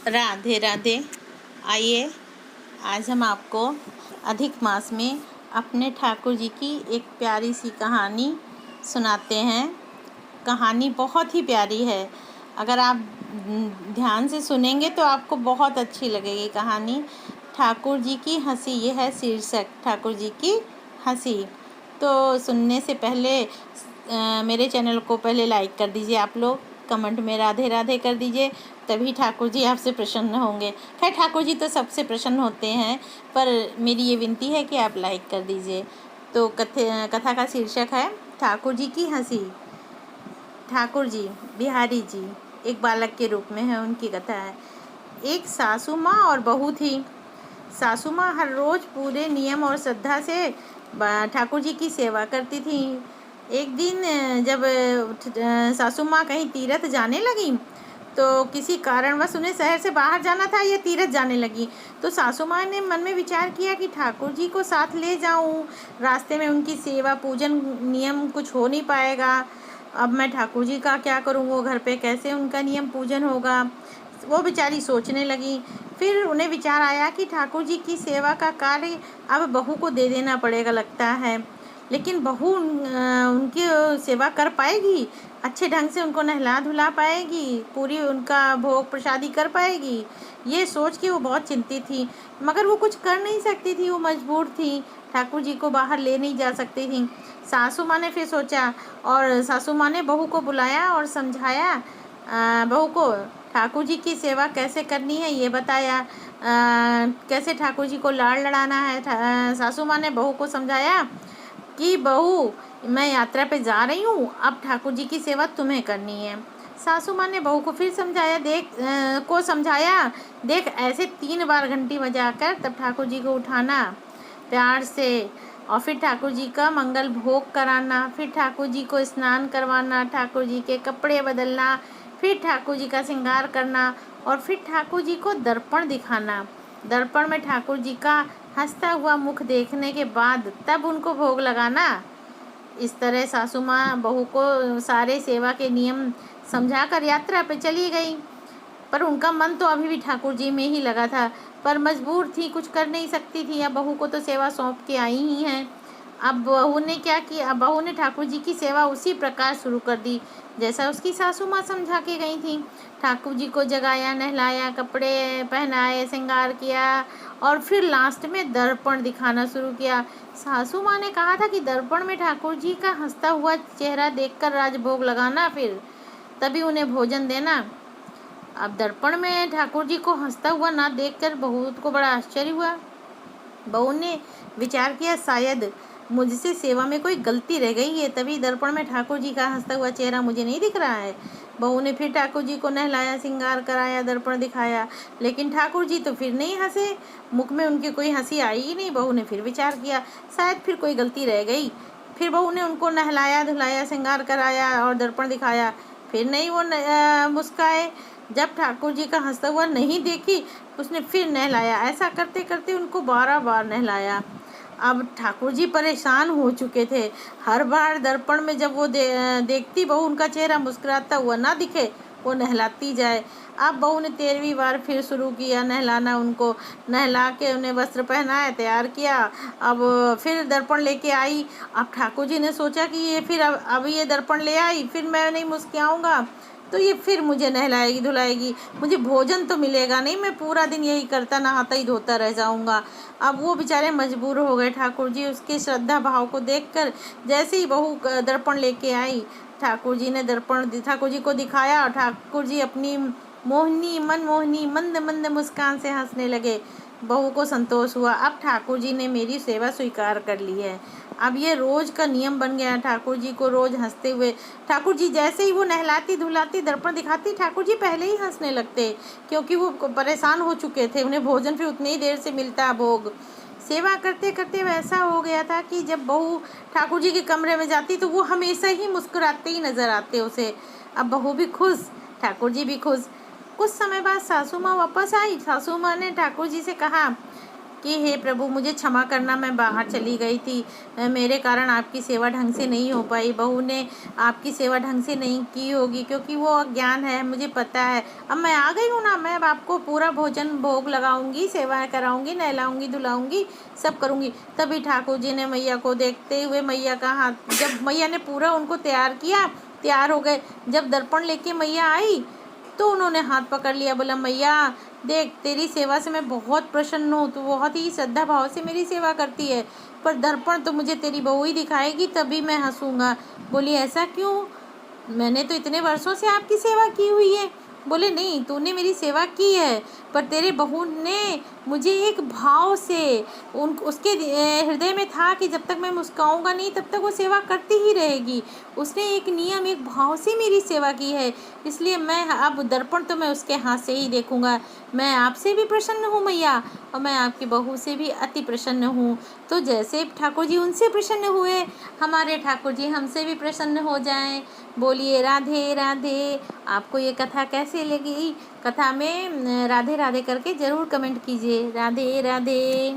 राधे राधे। आइए आज हम आपको अधिक मास में अपने ठाकुर जी की एक प्यारी सी कहानी सुनाते हैं। कहानी बहुत ही प्यारी है। अगर आप ध्यान से सुनेंगे तो आपको बहुत अच्छी लगेगी कहानी। ठाकुर जी की हंसी, ये है शीर्षक, ठाकुर जी की हंसी। तो सुनने से पहले मेरे चैनल को पहले लाइक कर दीजिए आप लोग, कमेंट में राधे राधे कर दीजिए, तभी ठाकुर जी आपसे प्रसन्न होंगे। खैर ठाकुर जी तो सबसे प्रसन्न होते हैं, पर मेरी ये विनती है कि आप लाइक कर दीजिए। तो कथा का शीर्षक है ठाकुर जी की हंसी। ठाकुर जी, बिहारी जी एक बालक के रूप में है, उनकी कथा है। एक सासू माँ और बहू थी। सासू माँ हर रोज़ पूरे नियम और श्रद्धा से ठाकुर जी की सेवा करती थी। एक दिन जब सासू माँ कहीं तीर्थ जाने लगी, तो किसी कारणवश उन्हें शहर से बाहर जाना था या तीर्थ जाने लगी, तो सासू माँ ने मन में विचार किया कि ठाकुर जी को साथ ले जाऊं। रास्ते में उनकी सेवा पूजन नियम कुछ हो नहीं पाएगा। अब मैं ठाकुर जी का क्या करूं, वो घर पे कैसे उनका नियम पूजन होगा। वो बेचारी सोचने लगी। फिर उन्हें विचार आया कि ठाकुर जी की सेवा का कार्य अब बहू को दे देना पड़ेगा लगता है। लेकिन बहू उनकी सेवा कर पाएगी, अच्छे ढंग से उनको नहला धुला पाएगी, पूरी उनका भोग प्रसादी कर पाएगी। ये सोच के वो बहुत चिंतित थी, मगर वो कुछ कर नहीं सकती थी, वो मजबूर थी। ठाकुर जी को बाहर ले नहीं जा सकती थी। सासू माँ ने फिर सोचा, और सासू माँ ने बहू को बुलाया और समझाया। बहू को ठाकुर जी की सेवा कैसे करनी है ये बताया। कैसे ठाकुर जी को लाड़ लड़ाना है। सासू माँ ने बहू को समझाया कि बहू, मैं यात्रा पे जा रही हूँ, अब ठाकुर जी की सेवा तुम्हें करनी है। सासू माँ ने बहू को फिर समझाया, देख ऐसे 3 बार घंटी बजाकर तब ठाकुर जी को उठाना प्यार से, और फिर ठाकुर जी का मंगल भोग कराना, फिर ठाकुर जी को स्नान करवाना, ठाकुर जी के कपड़े बदलना, फिर ठाकुर जी का श्रृंगार करना, और फिर ठाकुर जी को दर्पण दिखाना। दर्पण में ठाकुर जी का हंसता हुआ मुख देखने के बाद तब उनको भोग लगाना। इस तरह सासू माँ बहू को सारे सेवा के नियम समझाकर यात्रा पे चली गई। पर उनका मन तो अभी भी ठाकुर जी में ही लगा था, पर मजबूर थी, कुछ कर नहीं सकती थी। अब बहू को तो सेवा सौंप के आई ही हैं। अब बहू ने क्या किया, अब बहू ने ठाकुर जी की सेवा उसी प्रकार शुरू कर दी जैसा उसकी सासू माँ समझा के गई थी। ठाकुर जी को जगाया, नहलाया, कपड़े पहनाए, श्रृंगार किया, और फिर लास्ट में दर्पण दिखाना शुरू किया। सासू माँ ने कहा था कि दर्पण में ठाकुर जी का हंसता हुआ चेहरा देखकर राजभोग लगाना, फिर तभी उन्हें भोजन देना। अब दर्पण में ठाकुर जी को हंसता हुआ ना देखकर बहू को बड़ा आश्चर्य हुआ। बहू ने विचार किया, शायद मुझसे सेवा में कोई गलती रह गई है, तभी दर्पण में ठाकुर जी का हंसता हुआ चेहरा मुझे नहीं दिख रहा है। बहू ने फिर ठाकुर जी को नहलाया, श्रृंगार कराया, दर्पण दिखाया, लेकिन ठाकुर जी तो फिर नहीं हंसे। मुख में उनकी कोई हंसी आई ही नहीं। बहू ने फिर विचार किया, शायद फिर कोई गलती रह गई। फिर बहू ने उनको नहलाया, धुलाया, श्रृंगार कराया और दर्पण दिखाया, फिर नहीं वो मुस्काए। जब ठाकुर जी का हंसता हुआ नहीं देखी, उसने फिर नहलाया। ऐसा करते करते उनको 12 बार नहलाया। अब ठाकुर जी परेशान हो चुके थे। हर बार दर्पण में जब वो देखती बहू उनका चेहरा मुस्कुराता हुआ ना दिखे, वो नहलाती जाए। अब बहू ने 13वीं बार फिर शुरू किया नहलाना। उनको नहला के उन्हें वस्त्र पहनाया, तैयार किया। अब फिर दर्पण लेके आई। अब ठाकुर जी ने सोचा कि ये फिर अब ये दर्पण ले आई, फिर मैं नहीं मुस्कुराऊंगा तो ये फिर मुझे नहलाएगी धुलाएगी, मुझे भोजन तो मिलेगा नहीं, मैं पूरा दिन यही करता नहाता ही धोता रह जाऊंगा। अब वो बेचारे मजबूर हो गए। ठाकुर जी उसके श्रद्धा भाव को देखकर जैसे ही बहू दर्पण लेके आई, ठाकुर जी ने दर्पण ठाकुर जी को दिखाया, और ठाकुर जी अपनी मनमोहनी मंद मंद मुस्कान से हंसने लगे। बहू को संतोष हुआ, अब ठाकुर जी ने मेरी सेवा स्वीकार कर ली है। अब ये रोज का नियम बन गया। ठाकुर जी को रोज हंसते हुए, ठाकुर जी जैसे ही वो नहलाती धुलाती दर्पण दिखाती, ठाकुर जी पहले ही हंसने लगते, क्योंकि वो परेशान हो चुके थे। उन्हें भोजन फिर उतनी ही देर से मिलता भोग। सेवा करते करते वैसा हो गया था कि जब बहू ठाकुर जी के कमरे में जाती तो वो हमेशा ही मुस्कुराते ही नजर आते उसे। अब बहू भी खुश, ठाकुर जी भी खुश। कुछ समय बाद सासू माँ वापस आई। सासू माँ ने ठाकुर जी से कहा कि हे प्रभु मुझे क्षमा करना, मैं बाहर चली गई थी, मेरे कारण आपकी सेवा ढंग से नहीं हो पाई, बहू ने आपकी सेवा ढंग से नहीं की होगी क्योंकि वो अज्ञान है, मुझे पता है। अब मैं आ गई हूँ ना, मैं अब आपको पूरा भोजन भोग लगाऊंगी, सेवा कराऊंगी, नहलाऊंगी, धुलाऊंगी, सब करूंगी। तभी ठाकुर जी ने मैया को देखते हुए मैया का हाथ, जब मैया ने पूरा उनको तैयार किया, तैयार हो गए, जब दर्पण लेके मैया आई तो उन्होंने हाथ पकड़ लिया, बोला मैया देख तेरी सेवा से मैं बहुत प्रसन्न हूँ, तू बहुत ही श्रद्धा भाव से मेरी सेवा करती है, पर दर्पण तो मुझे तेरी बहू ही दिखाएगी तभी मैं हंसूंगा। बोली ऐसा क्यों, मैंने तो इतने वर्षों से आपकी सेवा की हुई है। बोले नहीं, तूने मेरी सेवा की है, पर तेरे बहू ने मुझे एक भाव से उसके हृदय में था कि जब तक मैं मुस्काऊंगा नहीं तब तक वो सेवा करती ही रहेगी। उसने एक नियम, एक भाव से मेरी सेवा की है, इसलिए मैं अब दर्पण तो मैं उसके हाथ से ही देखूंगा। मैं आपसे भी प्रसन्न हूँ मैया, और मैं आपकी बहू से भी अति प्रसन्न हूँ। तो जैसे ठाकुर जी उनसे प्रसन्न हुए, हमारे ठाकुर जी हमसे भी प्रसन्न हो जाएं। बोलिए राधे राधे। आपको ये कथा कैसी लगी? कथा में राधे राधे करके ज़रूर कमेंट कीजिए। राधे राधे।